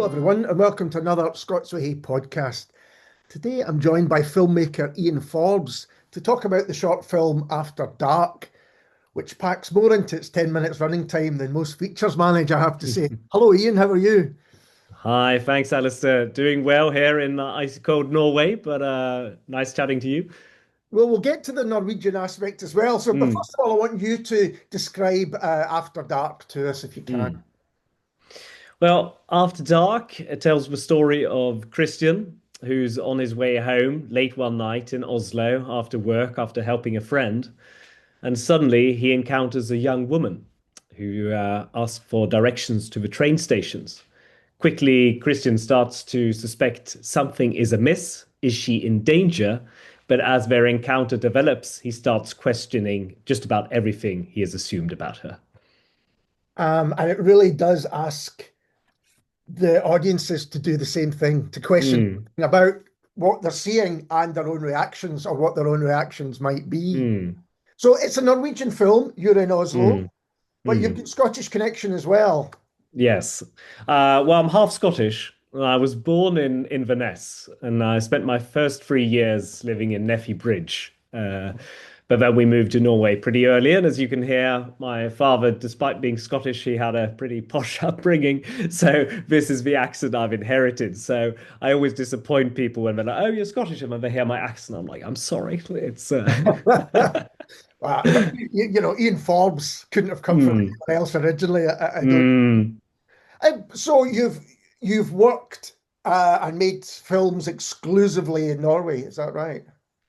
everyone, and welcome to another Scots Way podcast. Today, I'm joined by filmmaker Iain Forbes to talk about the short film After Dark, which packs more into its 10 minutes running time than most features manage, I have to say. Hello, Iain, how are you? Hi, thanks, Alistair. Doing well here in icy cold Norway, but nice chatting to you. Well, we'll get to the Norwegian aspect as well. But Mm, first of all, I want you to describe After Dark to us if you can. mm. Well, After Dark, it tells the story of Christian, who's on his way home late one night in Oslo after work, after helping a friend, and suddenly he encounters a young woman who asks for directions to the train stations. Quickly, Christian starts to suspect something is amiss. Is she in danger? But as their encounter develops, he starts questioning just about everything he has assumed about her. And it really does ask the audiences to do the same thing, to question Mm, about what they're seeing and their own reactions or what their own reactions might be. mm, So it's a Norwegian film. You're in Oslo, mm, but you've mm. got Scottish connection as well. Yes. Well, I'm half Scottish. I was born in Inverness, and I spent my first 3 years living in Neffy Bridge. But then we moved to Norway pretty early, and as you can hear, my father, despite being Scottish, he had a pretty posh upbringing. So this is the accent I've inherited. So I always disappoint people when they're like, "Oh, you're Scottish," and when they hear my accent, I'm like, "I'm sorry." It's But Iain Forbes couldn't have come from mm, anyone else originally. I don't. mm. So you've worked and made films exclusively in Norway. Is that right?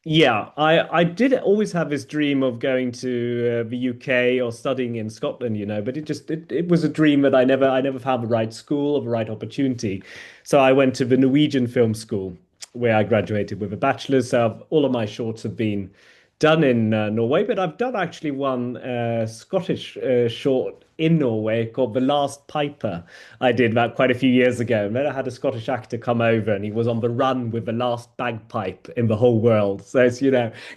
Yeah, I did always have this dream of going to the UK or studying in Scotland, but it was a dream that I never found the right school or the right opportunity. So I went to the Norwegian Film School where I graduated with a bachelor's. So all of my shorts have been done in Norway, but I've done actually one Scottish short in Norway called The Last Piper. I did that quite a few years ago. And then I had a Scottish actor come over and he was on the run with the last bagpipe in the whole world. So it's,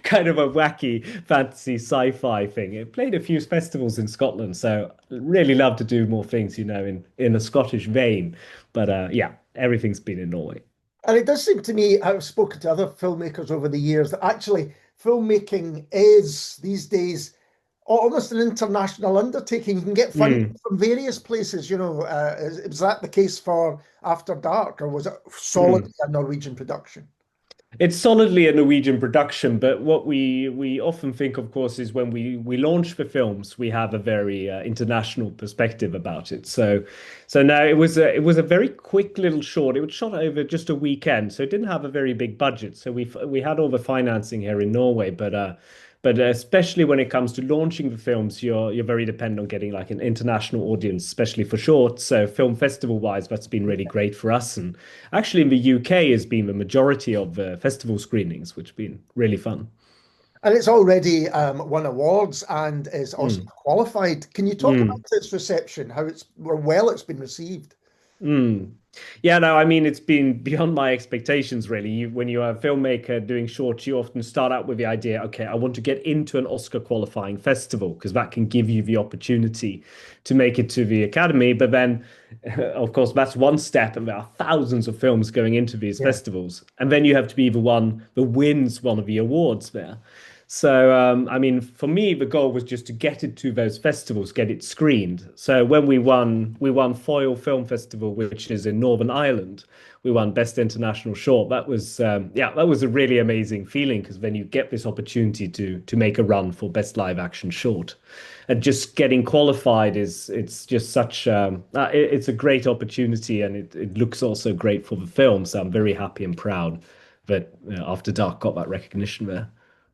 kind of a wacky fantasy sci-fi thing. It played a few festivals in Scotland. So really love to do more things, in a Scottish vein. But yeah, everything's been in Norway. And it does seem to me, I've spoken to other filmmakers over the years, that actually filmmaking is these days almost an international undertaking. You can get funding Mm, from various places. Was that the case for After Dark, or was it solidly mm. a Norwegian production? It's solidly a Norwegian production, but what we often think, of course, is when we launch the films, we have a very international perspective about it. So now it was a very quick little short. It was shot over just a weekend, so it didn't have a very big budget. So we had all the financing here in Norway, but especially when it comes to launching the films, you're very dependent on getting like an international audience, especially for shorts. So film festival wise, that's been really great for us. And actually, in the UK has been the majority of festival screenings, which have been really fun. And it's already won awards and is also Mm, qualified. Can you talk about mm. its reception, how or well it's been received? Mm. Yeah, no, I mean, it's been beyond my expectations, really. When you are a filmmaker doing shorts, you often start out with the idea, okay, I want to get into an Oscar qualifying festival because that can give you the opportunity to make it to the Academy. But then, of course, that's one step, and there are thousands of films going into these Yeah. festivals. And then you have to be the one that wins one of the awards there. So, I mean, for me, the goal was just to get it to those festivals, get it screened. So when we won Foyle Film Festival, which is in Northern Ireland. We won Best International Short. Yeah, that was a really amazing feeling because then you get this opportunity to make a run for Best Live Action Short, and just getting qualified it's just such it's a great opportunity, and it looks also great for the film. So I'm very happy and proud that After Dark got that recognition there.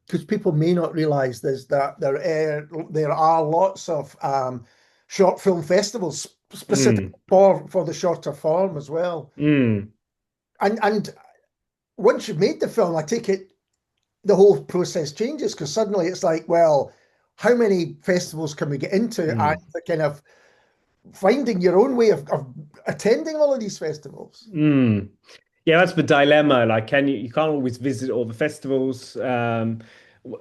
Because people may not realize is that there are lots of short film festivals specific Mm, for the shorter form as well. mm, And once you've made the film, I take it the whole process changes because suddenly it's like, well, how many festivals can we get into? And mm, the kind of finding your own way of attending all of these festivals. mm. Yeah, that's the dilemma. Like, you can't always visit all the festivals.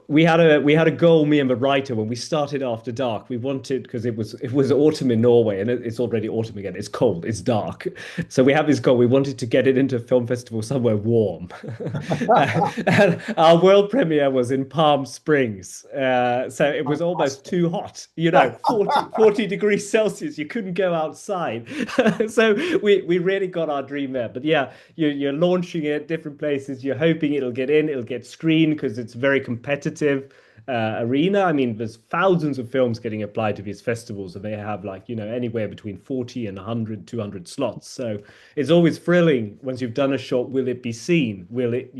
we had a goal, me and the writer, when we started After Dark. We wanted, because it was autumn in Norway, and it's already autumn again. It's cold, it's dark. So we have this goal. We wanted to get it into a film festival somewhere warm. And our world premiere was in Palm Springs. So it was almost Fantastic. too hot, 40 degrees Celsius. You couldn't go outside. So we really got our dream there. But yeah, you're launching it different places. You're hoping it'll get in, it'll get screened because it's very competitive arena. I mean, there's thousands of films getting applied to these festivals, and they have like, anywhere between 40 and 100, 200 slots. So it's always thrilling once you've done a shot. Will it be seen? Will it,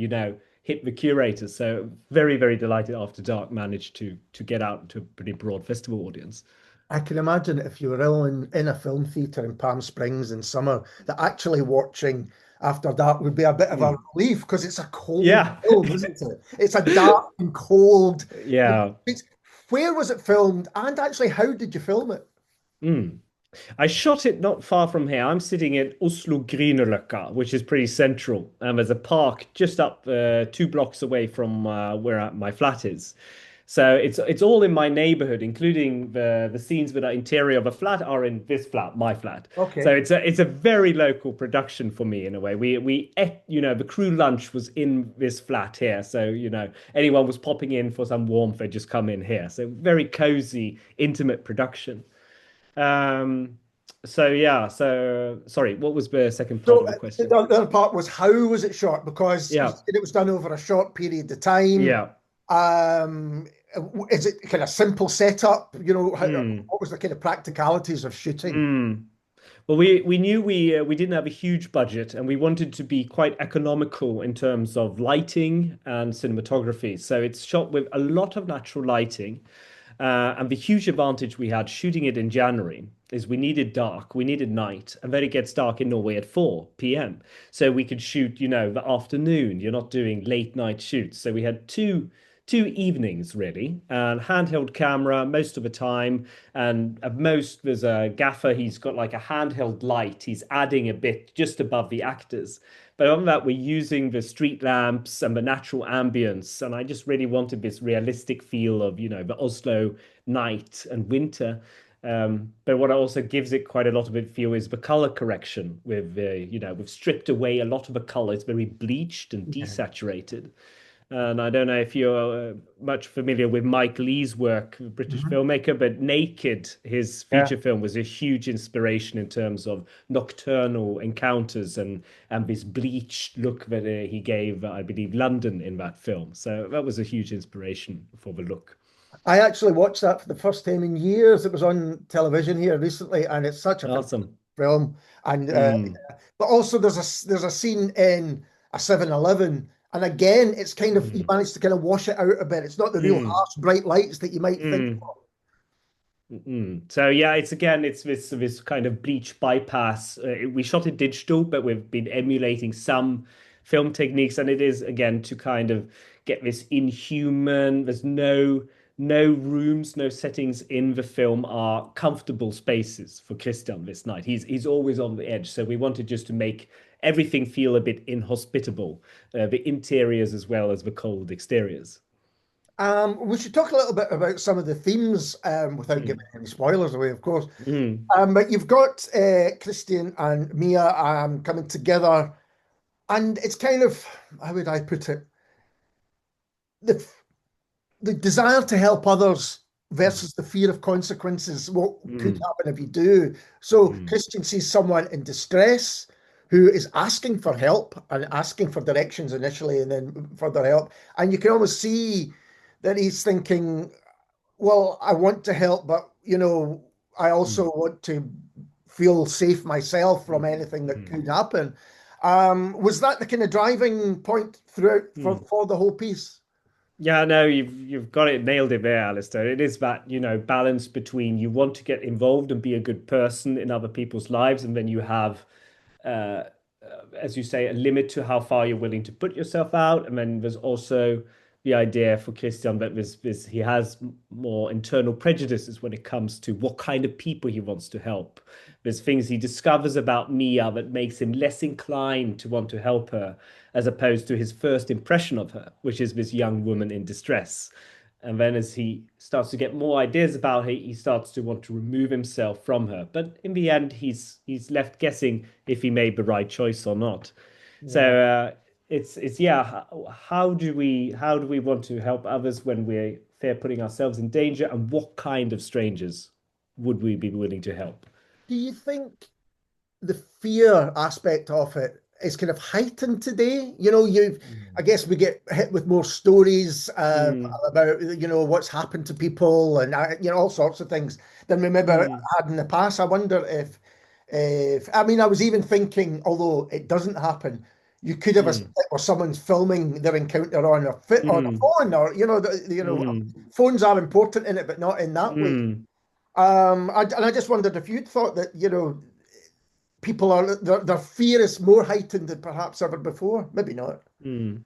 hit the curators? So very, very delighted After Dark managed to get out to a pretty broad festival audience. I can imagine if you were in a film theatre in Palm Springs in summer, that actually watching After Dark would be a bit of a Mm. relief because it's a cold Yeah. film, isn't it? It's a dark and cold. Yeah. It's, where was it filmed? And actually, how did you film it? Mm. I shot it not far from here. I'm sitting at Oslo Grünerløkka, which is pretty central. And there's a park just up 2 blocks away from where my flat is. So it's all in my neighborhood, including the scenes that are interior of a flat are in this flat, my flat. So Okay. it's a very local production for me in a way. We ate, the crew lunch was in this flat here. So, anyone was popping in for some warmth, they just come in here. So very cozy, intimate production. Um, so yeah, so sorry, what was the second part So of the the question? other part was how was it shot? Because you Yeah, said it was done over a short period of time. yeah. Um, is it kind of simple setup? Mm, What was the kind of practicalities of shooting? mm. Well, we knew we didn't have a huge budget, and we wanted to be quite economical in terms of lighting and cinematography. So it's shot with a lot of natural lighting. And the huge advantage we had shooting it in January is we needed dark, we needed night, and then it gets dark in Norway at 4 p.m. So we could shoot, the afternoon. You're not doing late night shoots. So we had two evenings really, and handheld camera most of the time. And at most there's a gaffer. He's got like a handheld light. He's adding a bit just above the actors. But other than that, we're using the street lamps and the natural ambience. And I just really wanted this realistic feel of, the Oslo night and winter. But what also gives it quite a lot of it feel is the color correction. We've stripped away a lot of the color. It's very bleached and Yeah. desaturated. And I don't know if you're much familiar with Mike Lee's work, British Mhm. filmmaker, but Naked, his Yeah. feature film, was a huge inspiration in terms of nocturnal encounters and this bleached look that he gave, I believe, London in that film. So that was a huge inspiration for the look. I actually watched that for the first time in years. It was on television here recently, and it's such a fantastic Awesome. film. And Mm, but also there's a scene in a 7-Eleven, and again, it's kind of you mm, managed to kind of wash it out a bit. It's not the real mm, harsh bright lights that you might think. mm. So yeah, it's this kind of bleach bypass. We shot it digital, but we've been emulating some film techniques, and it is again to kind of get this inhuman. There's no rooms, no settings in the film are comfortable spaces for Christian this night. He's always on the edge, so we wanted just to make everything feel a bit inhospitable, the interiors as well as the cold exteriors. We should talk a little bit about some of the themes without giving Mm, any spoilers away, of course. mm, But you've got Christian and Mia coming together, and it's kind of, how would I put it? The the desire to help others mm, versus the fear of consequences. What could mm, happen if you do? So mm, Christian sees someone in distress who is asking for help and asking for directions initially and then further help. And you can almost see that he's thinking, well, I want to help, but I also mm, want to feel safe myself from mm, anything that mm. could happen. Was that the kind of driving point throughout Mm. for the whole piece? Yeah, no, you've got it nailed it there, Alistair. It is that, balance between you want to get involved and be a good person in other people's lives, and then you have, uh, as you say, a limit to how far you're willing to put yourself out. And then there's also the idea for Christian that he has more internal prejudices when it comes to what kind of people he wants to help. There's things he discovers about Mia that makes him less inclined to want to help her, as opposed to his first impression of her, which is this young woman in distress. And then as he starts to get more ideas about her, he starts to want to remove himself from her. But in the end, he's left guessing if he made the right choice or not. So Yeah. it's yeah. How do we want to help others when we're fear putting ourselves in danger, and what kind of strangers would we be willing to help? Do you think the fear aspect of it is kind of heightened today? I Mm. guess we get hit with more stories Mm, about, what's happened to people and, all sorts of things than we maybe mm, had in the past. I wonder I mean, I was even thinking, although it doesn't happen, you could have a mm, split where someone's filming their encounter on a mm, phone, or mm, phones are important in it, but not in that way. mm, And I just wondered if you'd thought that, people are their fear is more heightened than perhaps ever before. Maybe not. mm.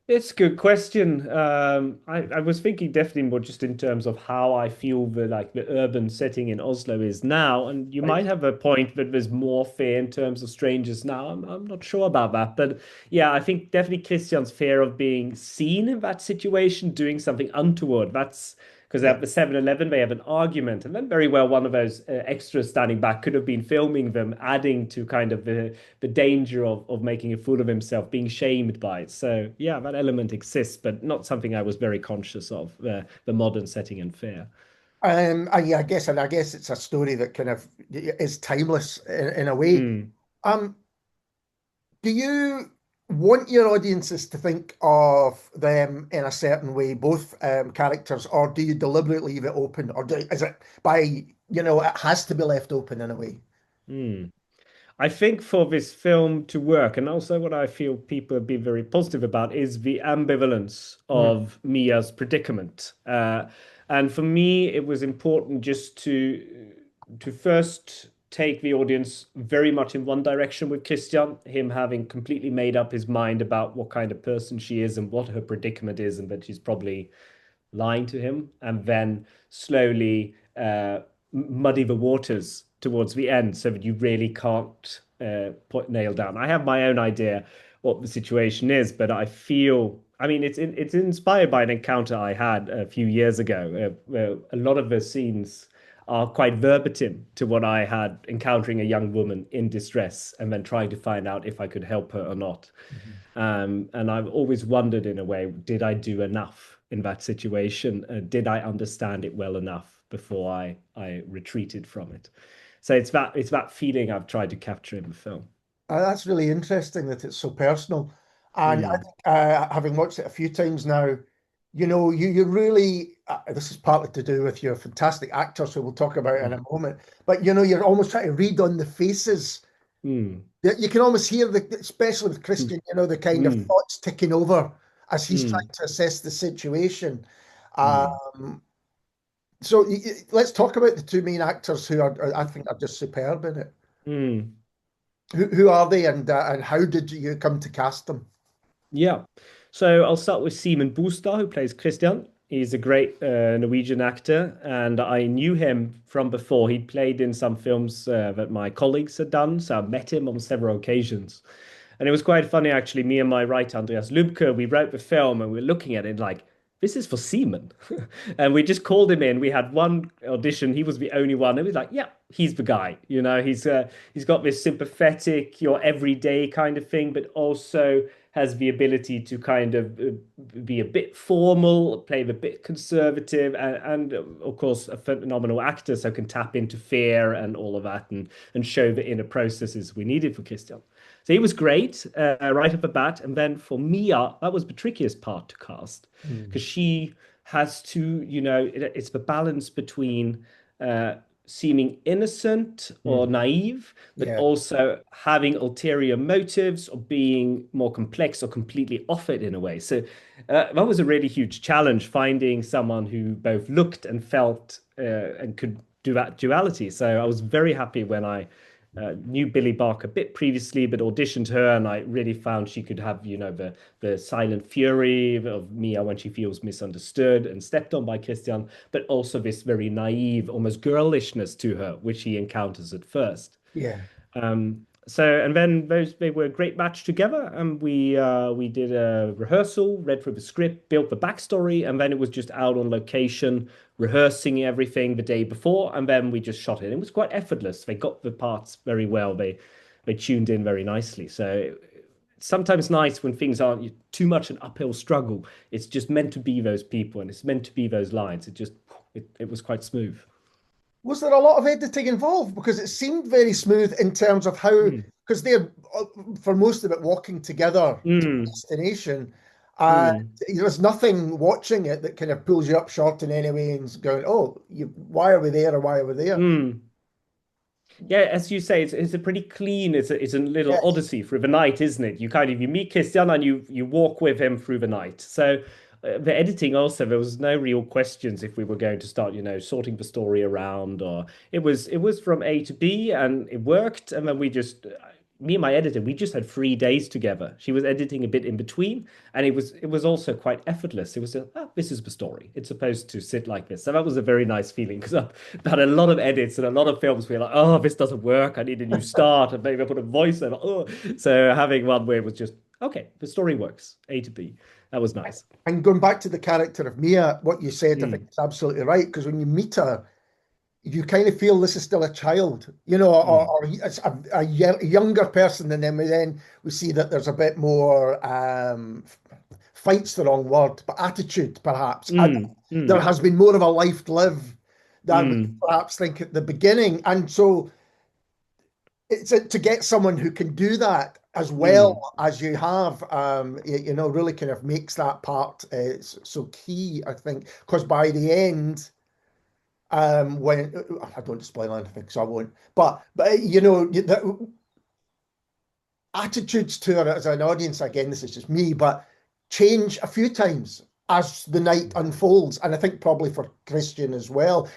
It's a good question. I was thinking definitely more just in terms of how I feel the urban setting in Oslo is now, and you Right. might have a point that there's more fear in terms of strangers now. I'm not sure about that, but yeah, I think definitely Christian's fear of being seen in that situation, doing something untoward. That's because Yeah. at the 7-Eleven they have an argument, and then very well one of those extras standing back could have been filming them, adding to kind of the danger of making a fool of himself, being shamed by it. So yeah, that element exists, but not something I was very conscious of, the modern setting and fear. Yeah, I guess it's a story that kind of is timeless in a way. Mm, Um, do you want your audiences to think of them in a certain way, both characters, or do you deliberately leave it open, or is it by, it has to be left open in a way? mm. I think for this film to work, and also what I feel people have been very positive about, is the ambivalence Mm, of Mia's predicament. And for me, it was important just to first take the audience very much in one direction with Christian, him having completely made up his mind about what kind of person she is and what her predicament is, and that she's probably lying to him, and then slowly muddy the waters towards the end so that you really can't nail down. I have my own idea what the situation is, but I feel, I mean, it's inspired by an encounter I had a few years ago, where a lot of the scenes are quite verbatim to what I had encountering a young woman in distress and then trying to find out if I could help her or not. mhm. And I've always wondered, in a way, did I do enough in that situation? Did I understand it well enough before I retreated from it? So it's that feeling I've tried to capture in the film. That's really interesting that it's so personal. And I Mm, think, having watched it a few times now, you really, this is partly to do with your fantastic actors who we'll talk about in a mm, moment, but you're almost trying to read on the faces. mm, You can almost hear especially with mm, Christian, the kind of mm, thoughts ticking over as he's trying mm, to assess the situation. mm, Um, so let's talk about the two main actors who I think are just superb in it. mm. Who are they, and how did you come to cast them? Yeah. So I'll start with Simon Bostad, who plays Christian. He's a great Norwegian actor, and I knew him from before. He'd played in some films that my colleagues had done, so I met him on several occasions. And it was quite funny, actually. Me and my writer, Andreas Lubke, we wrote the film and we were looking at it like, this is for Seaman. And we just called him in. We had one audition. He was the only one. And we was like, yeah, he's the guy. He's got this sympathetic, your everyday kind of thing, but also has the ability to kind of be a bit formal, play a bit conservative, and of course a phenomenal actor, so can tap into fear and all of that, and show the inner processes we needed for Christian. So he was great right off the bat. And then for Mia, that was the trickiest part to cast Hmm. because she has to, it's the balance between seeming innocent or Hmm. naive, but Yeah. also having ulterior motives or being more complex or completely off it in a way. So that was a really huge challenge, finding someone who both looked and felt and could do that duality. So I was very happy when I knew Billy Barker a bit previously, but auditioned her, and I really found she could have, the silent fury of Mia when she feels misunderstood and stepped on by Christian, but also this very naive, almost girlishness to her, which he encounters at first. Yeah. And then they were a great match together, and we did a rehearsal, read through the script, built the backstory, and then it was just out on location, rehearsing everything the day before, and then we just shot it. It was quite effortless. They got the parts very well. They tuned in very nicely. So it's sometimes nice when things aren't too much an uphill struggle. It's just meant to be those people, and it's meant to be those lines. It was quite smooth. Was there a lot of editing involved? Because it seemed very smooth in terms of how, Mm, because they're, for most of it, walking together to a mm, destination. mm, There's nothing watching it that kind of pulls you up short in any way and going, oh, why are we there or why are we there? mm. Yeah, as you say, it's a pretty clean. It's a little Yes. odyssey through the night, isn't it? You meet Christian and you walk with him through the night. So the editing also, there was no real questions if we were going to start, sorting the story around, or it was from A to B and it worked. And then me and my editor, we just had 3 days together. She was editing a bit in between, and it was also quite effortless. It was this is the story. It's supposed to sit like this. So that was a very nice feeling because I've had a lot of edits and a lot of films where you're like, oh, this doesn't work. I need a new start, and maybe I put a voice over. Oh, so having one where it was just okay, the story works, A to B. That was nice. And going back to the character of Mia, what you said, I think Mm, is absolutely right. Because when you meet her, you kind of feel this is still a child, mm, or it's a younger person, and then we see that there's a bit more fight's the wrong word, but attitude perhaps. And mm, there mm, has been more of a life to live than we mm, perhaps think at the beginning, and so it's to get someone who can do that as well mm, as you have, really kind of makes that part so key, I think, because by the end when I don't spoil anything, so I won't. But the attitudes to her as an audience, again, this is just me, but change a few times as the night unfolds, and I think probably for Christian as well.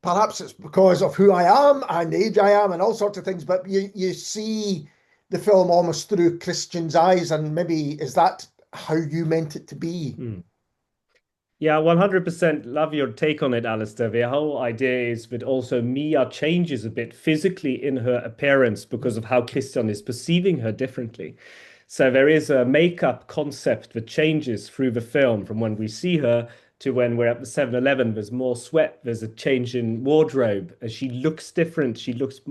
Perhaps it's because of who I am and the age I am and all sorts of things, but you see the film almost through Christian's eyes, and maybe is that how you meant it to be? mm. Yeah, 100% love your take on it, Alistair. The whole idea is that also Mia changes a bit physically in her appearance because of how Christian is perceiving her differently. So there is a makeup concept that changes through the film from when we see her to when we're at the 7-Eleven. There's more sweat, there's a change in wardrobe. As she looks different. She looks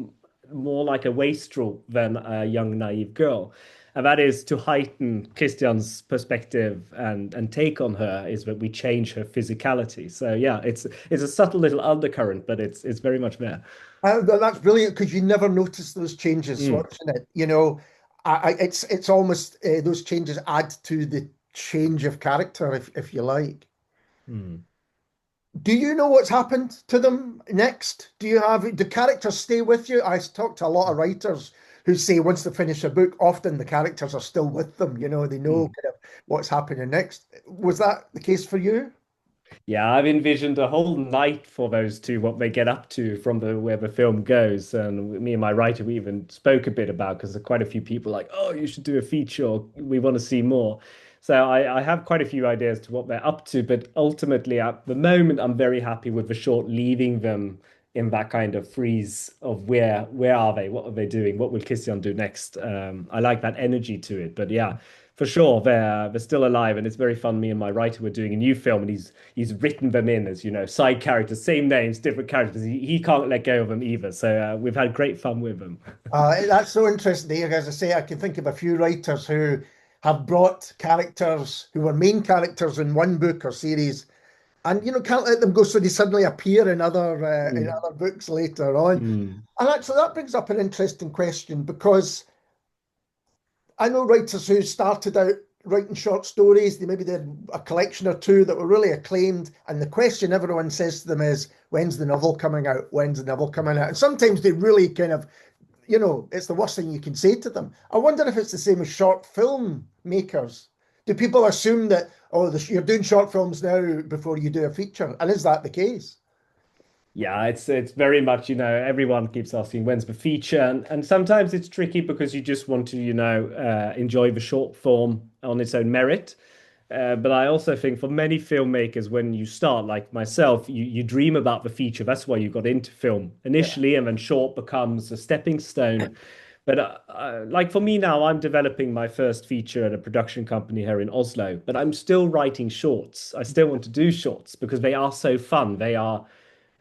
more like a wastrel than a young, naive girl. And that is to heighten Christian's perspective and take on her is that we change her physicality. So yeah, it's a subtle little undercurrent, but it's very much there. That's brilliant because you never notice those changes Mm, watching it. It's almost those changes add to the change of character, if you like. mm. Do you know what's happened to them next? Do characters stay with you? I talk to a lot of writers who say once they finish a book, often the characters are still with them. They know Mm. kind of what's happening next. Was that the case for you? Yeah, I've envisioned a whole night for those two, what they get up to from the where the film goes. And me and my writer, we even spoke a bit about because there are quite a few people like, oh, you should do a feature, or we want to see more. So I have quite a few ideas to what they're up to, but ultimately at the moment, I'm very happy with the short, leaving them in that kind of freeze of where are they? What are they doing? What will Christian do next? I like that energy to it. But yeah, for sure, they're still alive, and it's very fun. Me and my writer were doing a new film, and he's written them in as side characters, same names, different characters. He can't let go of them either. So we've had great fun with them. That's so interesting. As I say, I can think of a few writers who have brought characters who were main characters in one book or series, and can't let them go, so they suddenly appear in Mm, other books later on. mm, And actually, that brings up an interesting question because I know writers who started out writing short stories. They maybe did a collection or two that were really acclaimed. And the question everyone says to them is, when's the novel coming out? When's the novel coming out? And sometimes they really kind of, it's the worst thing you can say to them. I wonder if it's the same as short film makers. Do people assume that, oh, you're doing short films now before you do a feature? And is that the case? Yeah, it's very much, everyone keeps asking when's the feature, and sometimes it's tricky because you just want to, enjoy the short form on its own merit. But I also think for many filmmakers, when you start, like myself, you dream about the feature. That's why you got into film Yeah, initially, and then short becomes a stepping stone. But like for me now, I'm developing my first feature at a production company here in Oslo, but I'm still writing shorts. I still want to do shorts because they are so fun. They are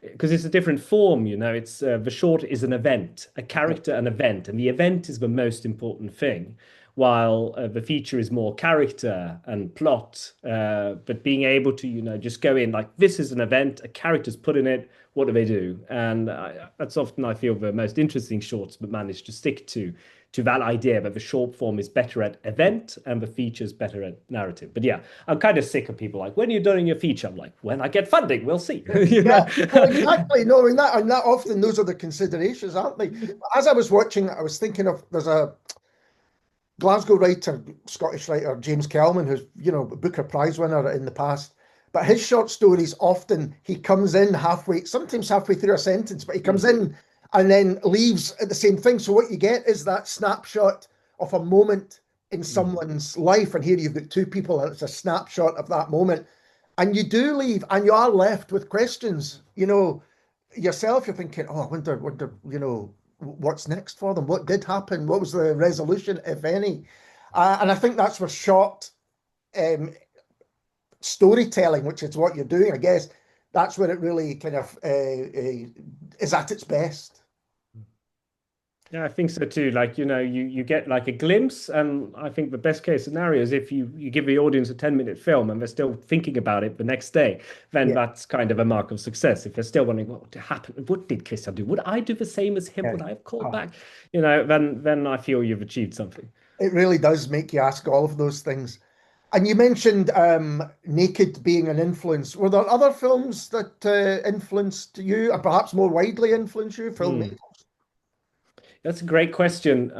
because it's a different form, It's the short is an event, a yeah, character, an event, and the event is the most important thing, while the feature is more character and plot. But being able to, just go in like this is an event, a character's put in it. What do they do? And that's often I feel the most interesting shorts, but manage to stick to that idea that the short form is better at event and the feature is better at narrative. But yeah, I'm kind of sick of people like, when are you doing your feature? I'm like, when I get funding, we'll see. You yeah. know? Well, exactly. No, I mean that, and that often those are the considerations, aren't they? As I was watching, I was thinking of there's a Glasgow writer, Scottish writer, James Kelman, who's, a Booker Prize winner in the past. But his short stories often he comes in halfway, sometimes halfway through a sentence, but he comes Mm, in and then leaves at the same thing. So what you get is that snapshot of a moment in mm. someone's life. And here you've got two people, and it's a snapshot of that moment. And you do leave, and you are left with questions. Yourself, you're thinking, oh, I wonder, what's next for them? What did happen? What was the resolution, if any? And I think that's where short um, storytelling, which is what you're doing, I guess, that's where it really kind of is at its best. Yeah, I think so too. Like, you get like a glimpse, and I think the best case scenario is if you give the audience a 10-minute film and they're still thinking about it the next day, then Yeah, that's kind of a mark of success. If they're still wondering what happened, what did Christian do? Would I do the same as him? yeah. Would I have called Ah, back? Then I feel you've achieved something. it really does make you ask all of those things. And you mentioned Naked being an influence. Were there other films that influenced you, or perhaps more widely influenced you, Hmm. filmmaking? That's a great question.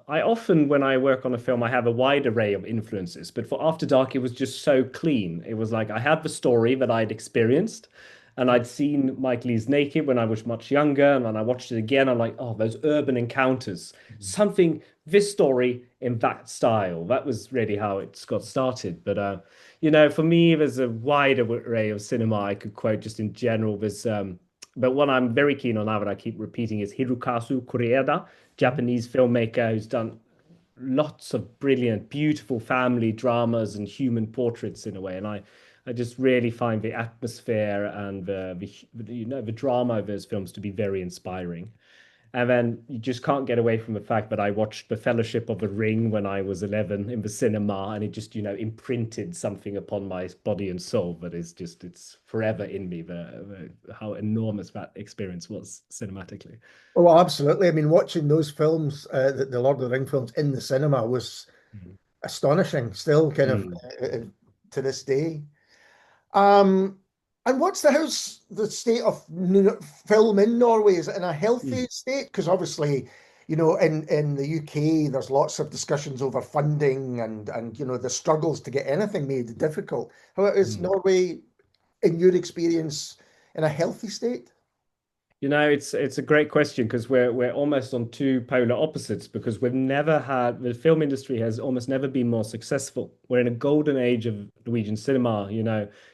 I often, when I work on a film, I have a wide array of influences. But for After Dark, it was just so clean. It was like I had the story that I'd experienced, and I'd seen Mike Leigh's Naked when I was much younger, and then I watched it again. I'm like, oh, those urban encounters, something, this story in that style. That was really how it got started. But for me, there's a wide array of cinema I could quote just in general. But one I'm very keen on now that I keep repeating is Hirokazu Koreeda, Japanese filmmaker who's done lots of brilliant, beautiful family dramas and human portraits in a way. And I just really find the atmosphere and the drama of those films to be very inspiring. And then you just can't get away from the fact that I watched The Fellowship of the Ring when I was 11 in the cinema, and it just, imprinted something upon my body and soul that is just, it's forever in me, how enormous that experience was cinematically. Oh, well, absolutely. I mean, watching those films, the Lord of the Ring films in the cinema was Mhm. astonishing, still kind of Mm, to this day. Um, and how's the state of film in Norway? Is it in a healthy mm, state? Because obviously, in the UK, there's lots of discussions over funding and the struggles to get anything made difficult. How is mm. Norway, in your experience, in a healthy state? It's a great question because we're almost on two polar opposites because we've never had the film industry has almost never been more successful. We're in a golden age of Norwegian cinema.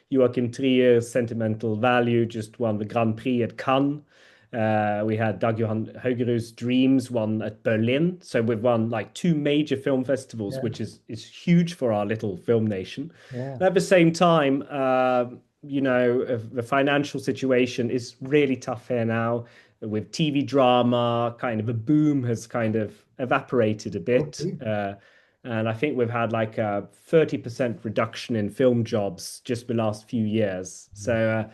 Joachim Trier's Sentimental Value just won the Grand Prix at Cannes. We had Dag Johan Haugerud's Dreams won at Berlin. So we've won like two major film festivals, Yeah, which is huge for our little film nation. yeah. And at the same time, the financial situation is really tough here now with TV drama. Kind of a boom has kind of evaporated a bit. Okay. And I think we've had like a 30% reduction in film jobs just the last few years. So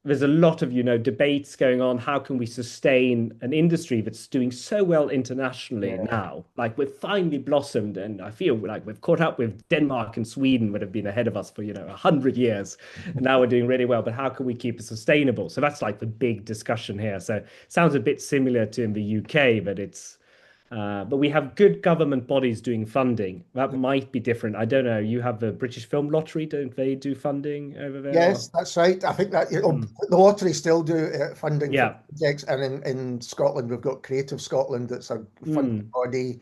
there's a lot of, debates going on. How can we sustain an industry that's doing so well internationally Yeah. now? Like we've finally blossomed, and I feel like we've caught up with Denmark and Sweden that have been ahead of us for, 100 years. And now we're doing really well, but how can we keep it sustainable? So that's like the big discussion here. So it sounds a bit similar to in the UK, but But we have good government bodies doing funding. That might be different. I don't know. You have the British Film Lottery, don't they do funding over there? Yes, Or? that's right. I think that Hmm. the lottery still do funding for Yeah. projects, and in Scotland we've got Creative Scotland that's a funding Hmm. body.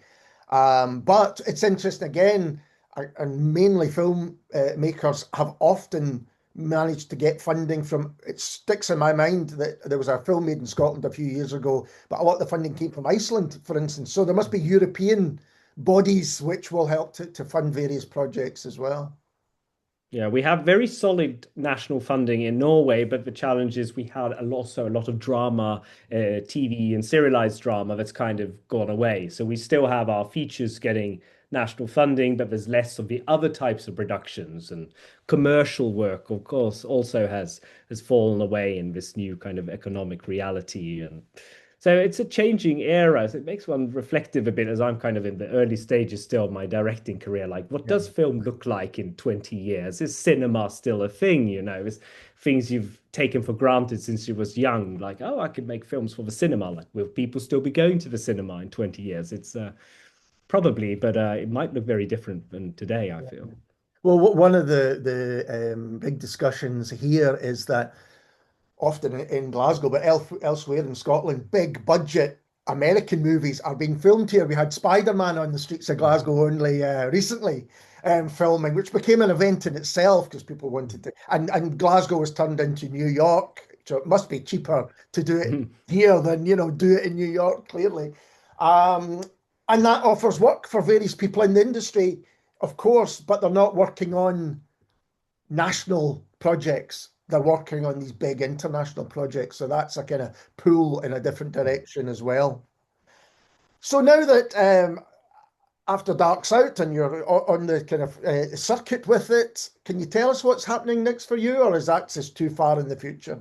But it's interesting again, and mainly film makers have often managed to get funding from. It sticks in my mind that there was a film made in Scotland a few years ago, but a lot of the funding came from Iceland, for instance. So there must be European bodies which will help to fund various projects as well. Yeah, we have very solid national funding in Norway, but the challenge is we had also a lot of drama, TV and serialized drama that's kind of gone away. So we still have our features getting national funding, but there's less of the other types of productions and commercial work, of course, also has fallen away in this new kind of economic reality. And so it's a changing era. So it makes one reflective a bit as I'm kind of in the early stages still of my directing career. Like, what Yeah. does film look like in 20 years? Is cinema still a thing? Is things you've taken for granted since you was young, like, oh, I could make films for the cinema. Like, will people still be going to the cinema in 20 years? It's probably, but it might look very different than today, I feel. Well, one of the big discussions here is that often in Glasgow, but elsewhere in Scotland, big budget American movies are being filmed here. We had Spider-Man on the streets of Glasgow only recently, filming, which became an event in itself because people wanted to. And Glasgow was turned into New York, so it must be cheaper to do it here than do it in New York. Clearly, um, and that offers work for various people in the industry, of course, but they're not working on national projects. They're working on these big international projects. So that's a kind of pull in a different direction as well. So now that After Dark's out and you're on the kind of circuit with it, can you tell us what's happening next for you, or is that just too far in the future?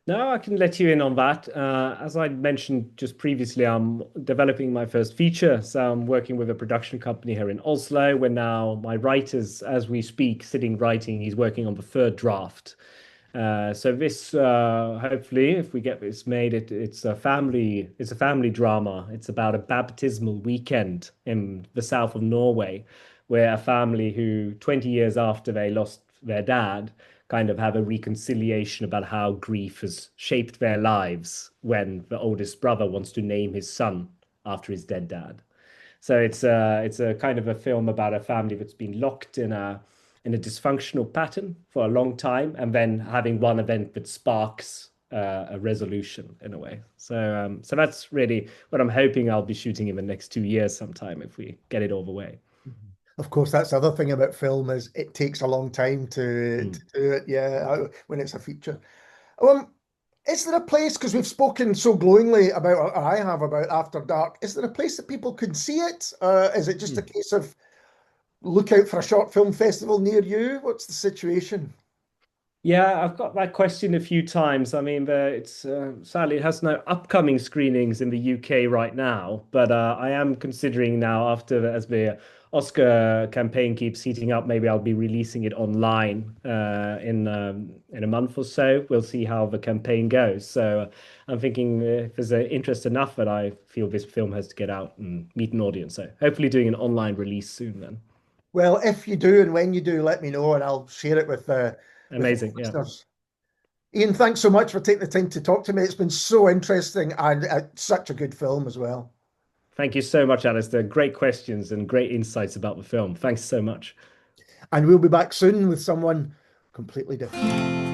No, I can let you in on that. As I mentioned just previously, I'm developing my first feature. So I'm working with a production company here in Oslo, where now my writer's, as we speak, sitting writing, he's working on the third draft. So this, hopefully, if we get this made, it's a family drama. It's about a baptismal weekend in the south of Norway, where a family who 20 years after they lost their dad kind of have a reconciliation about how grief has shaped their lives when the oldest brother wants to name his son after his dead dad. So it's a kind of a film about a family that's been locked in a dysfunctional pattern for a long time, and then having one event that sparks a resolution in a way. So that's really what I'm hoping I'll be shooting in the next 2 years sometime if we get it all the way. Of course, that's the other thing about film is it takes a long time to Mm. do it. Yeah, when it's a feature. Um, is there a place, because we've spoken so glowingly about, or I have about After Dark, is there a place that people can see it? Is it just a Mm. case of look out for a short film festival near you? What's the situation? Yeah, I've got that question a few times. I mean, it's sadly it has no upcoming screenings in the UK right now, but I am considering now as the Oscar campaign keeps heating up, maybe I'll be releasing it online in a month or so. We'll see how the campaign goes. So I'm thinking if there's an interest enough that I feel this film has to get out and meet an audience. So hopefully doing an online release soon then. Well, if you do and when you do, let me know and I'll share it with Amazing. Yeah. listeners. Iain, thanks so much for taking the time to talk to me. It's been so interesting and such a good film as well. Thank you so much, Alistair. Great questions and great insights about the film. Thanks so much. And we'll be back soon with someone completely different.